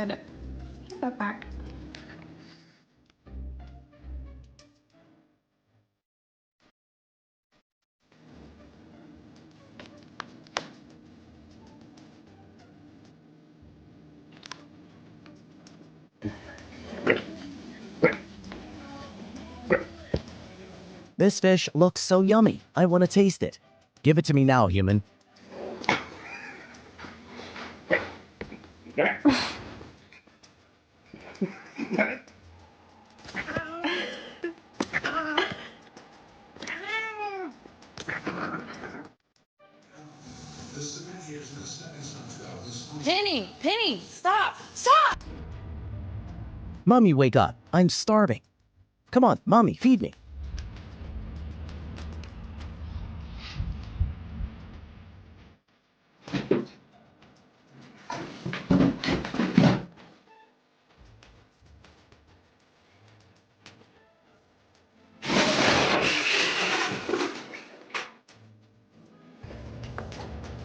God. Put that back. This fish looks so yummy. I want to taste it. Give it to me now, human. Penny, stop! Stop! Mommy, wake up. I'm starving. Come on, Mommy, feed me.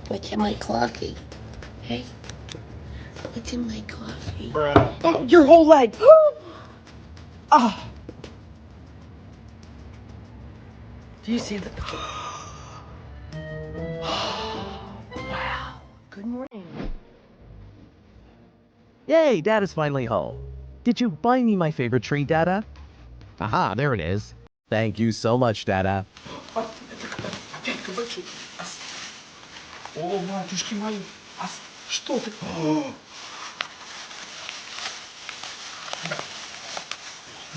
What's in my coffee? Hey? What's in my coffee? Bruh. Oh, your whole leg! Ah! Do you see the... Wow. Good morning. Yay, Dada's finally home. Did you buy me my favorite treat, Dada? Aha, there it is. Thank you so much, Dada. О, матушки мои, а что ты?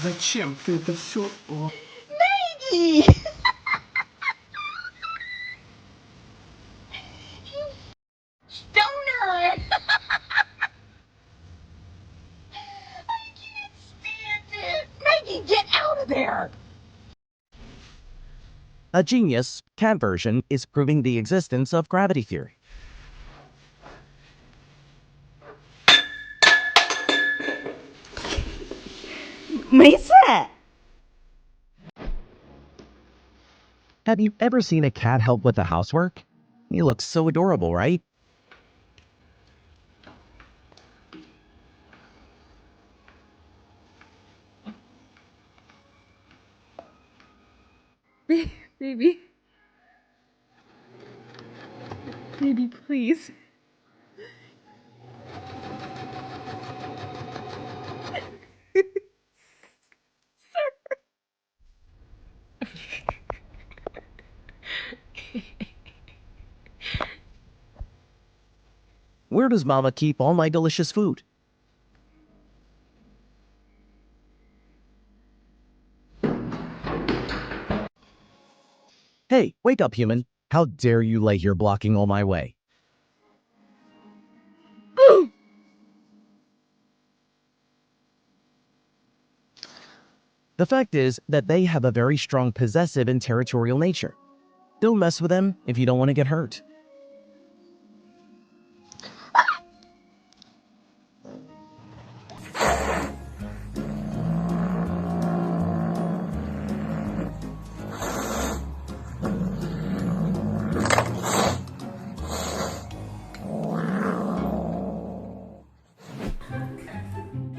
Зачем ты это все? Maggie! Stoner! I can't stand it! Maggie, get out of there! A genius, cat version is proving the existence of gravity theory. Mesa! Have you ever seen a cat help with the housework? He looks so adorable, right? Baby. Baby, please. Where does Mama keep all my delicious food? Hey, wake up, human. How dare you lay here blocking all my way? The fact is that they have a very strong possessive and territorial nature. Don't mess with them if you don't want to get hurt.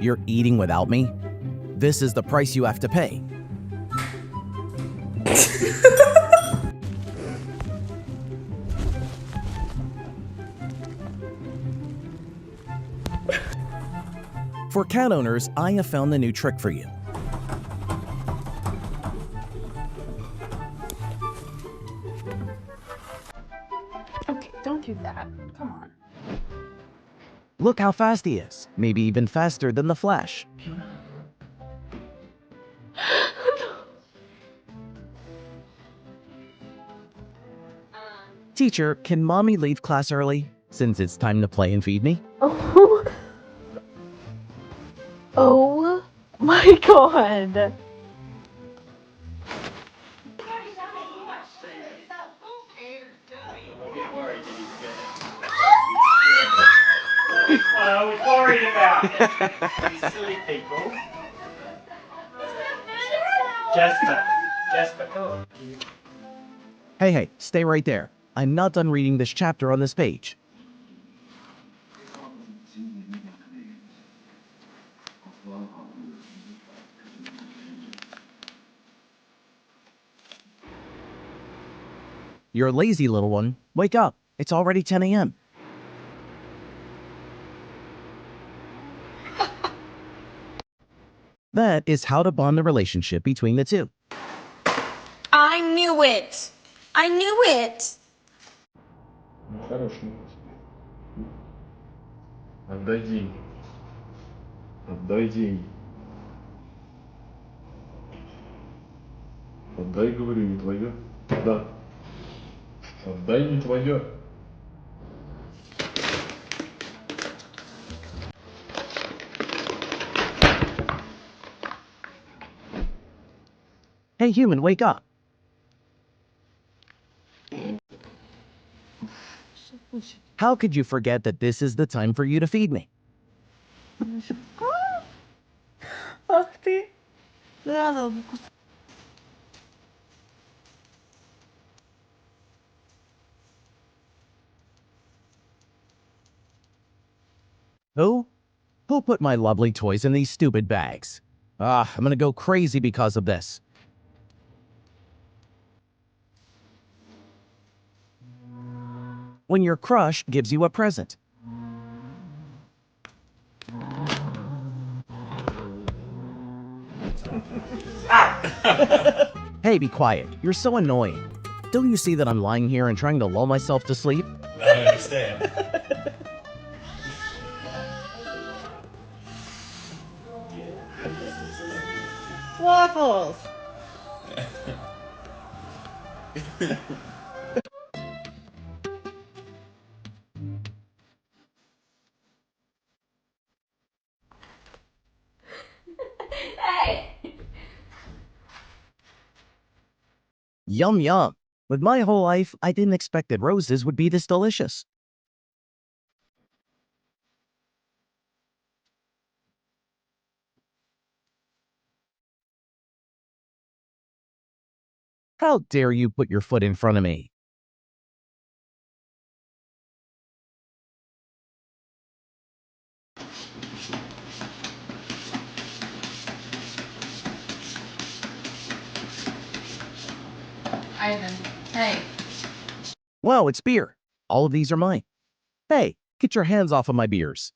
You're eating without me? This is the price you have to pay. For cat owners, I have found the new trick for you. Okay, don't do that. Come on. Look how fast he is. Maybe even faster than the Flash. Teacher, can Mommy leave class early, since it's time to play and feed me? Oh. Oh my god. What I was worried about. You silly people. Jasper, come on. Hey, stay right there. I'm not done reading this chapter on this page. You're a lazy little one. Wake up. It's already 10 a.m. That is how to bond the relationship between the two. I knew it. I knew it. Ну, хороший. Отдай деньги. Отдай деньги. Отдай, говорю, не твое. Да. Отдай, не твое. Hey, human, wake up. How could you forget that this is the time for you to feed me? Ах ты. Да, Who? Who put my lovely toys in these stupid bags? I'm gonna go crazy because of this. When your crush gives you a present. Hey, be quiet. You're so annoying. Don't you see that I'm lying here and trying to lull myself to sleep? I don't understand. Waffles. Yum yum. With my whole life, I didn't expect that roses would be this delicious. How dare you put your foot in front of me? Ivan. Hey. Wow, it's beer. All of these are mine. Hey, get your hands off of my beers.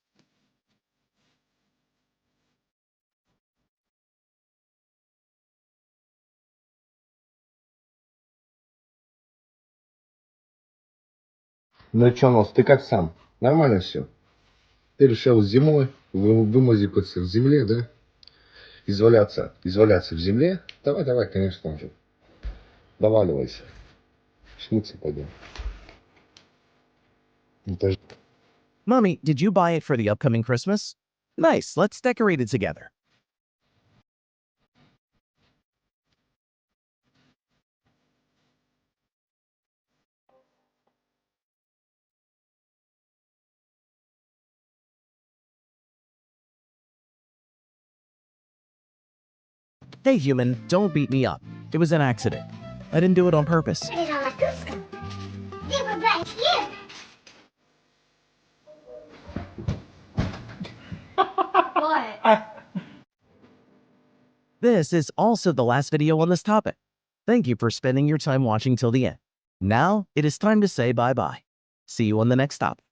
Ну чё, Нос, ты как сам? Нормально все? Ты решил зимой вымазикаться в земле, да? Изваляться в земле? Давай, давай, конечно же. Доваливайся. Смыться пойдем. Это ж- Mommy, did you buy it for the upcoming Christmas? Nice, let's decorate it together. Hey human, don't beat me up. It was an accident. I didn't do it on purpose. What? This is also the last video on this topic. Thank you for spending your time watching till the end. Now, it is time to say bye-bye. See you on the next topic.